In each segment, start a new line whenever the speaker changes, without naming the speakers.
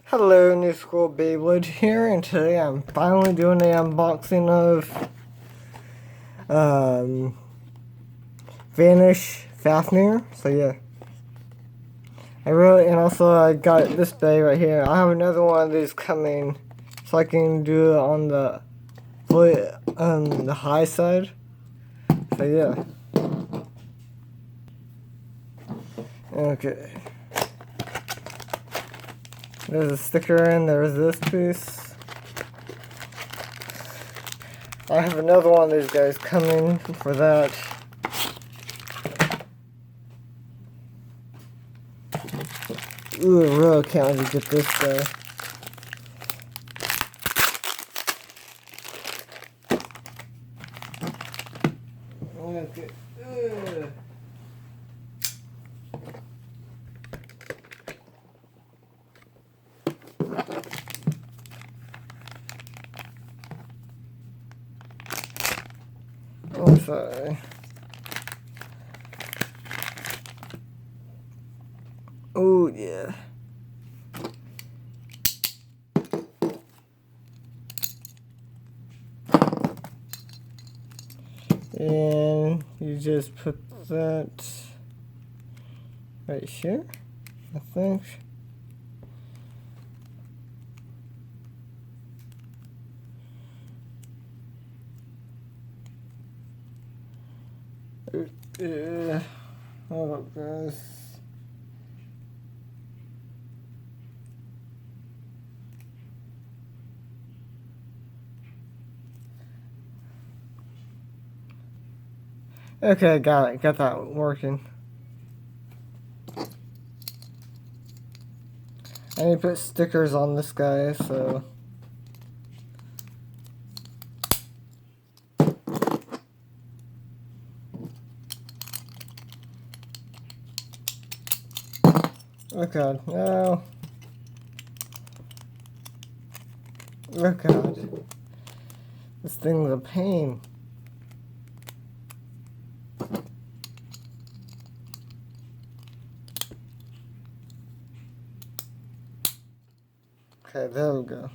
Hello, New School Beyblade here, and today I'm finally doing an unboxing of Vanish Fafnir. So yeah, and also I got this bay right here. I have another one of these coming, so I can do it on the high side. So yeah. Okay. There's a sticker and there's this piece. I have another one of these guys coming for that. Ooh, I really can't wait to get this guy. Okay. Oh, sorry. Oh, yeah. And you just put that right here, I think. Hold up, guys. Okay, got it. Got that working. I need to put stickers on this guy, so. Oh god, no. Oh god. This thing's a pain. Okay, there we go.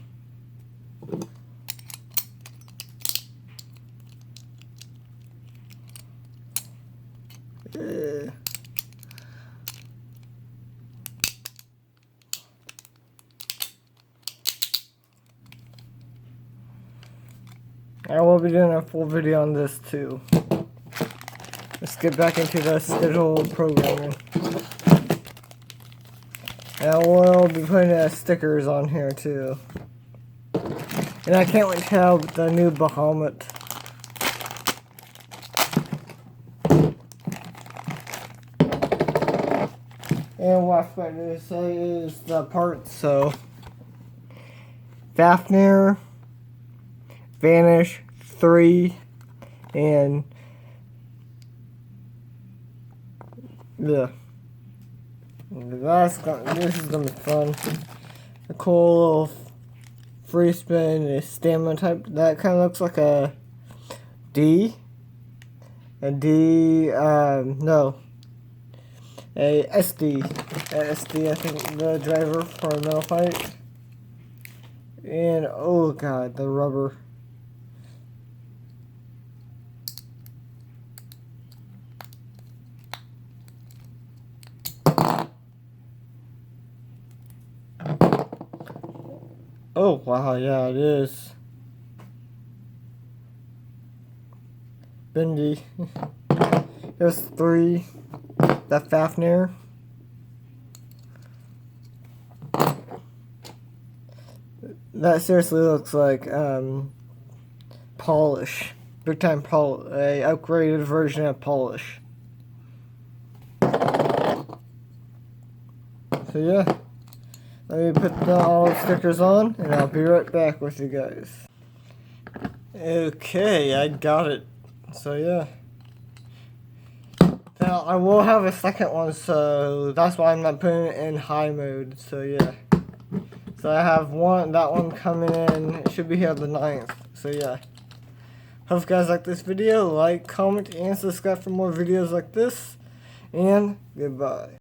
Yeah. I will be doing a full video on this too. Let's get back into the scheduled programming. And I will be putting stickers on here too. And I can't wait to have the new Bahamut. And what I forgot to say is the parts, so Fafnir, Vanish 3, and yeah. This is gonna be fun. A cool little free spin, a stamina type. That kind of looks like a D. A D, no. A SD. A SD, I think, the driver for a metal fight. And, oh god, the rubber. Oh, wow, yeah, it is. Bendy. There's 3. The Fafnir. That seriously looks like, polish. Big time a upgraded version of polish. So yeah. Let me put all the stickers on, and I'll be right back with you guys. Okay, I got it. So yeah. Now, I will have a second one, so that's why I'm not putting it in high mode. So yeah. So I have that one coming in. It should be here the 9th. So yeah. Hope you guys like this video. Like, comment, and subscribe for more videos like this. And goodbye.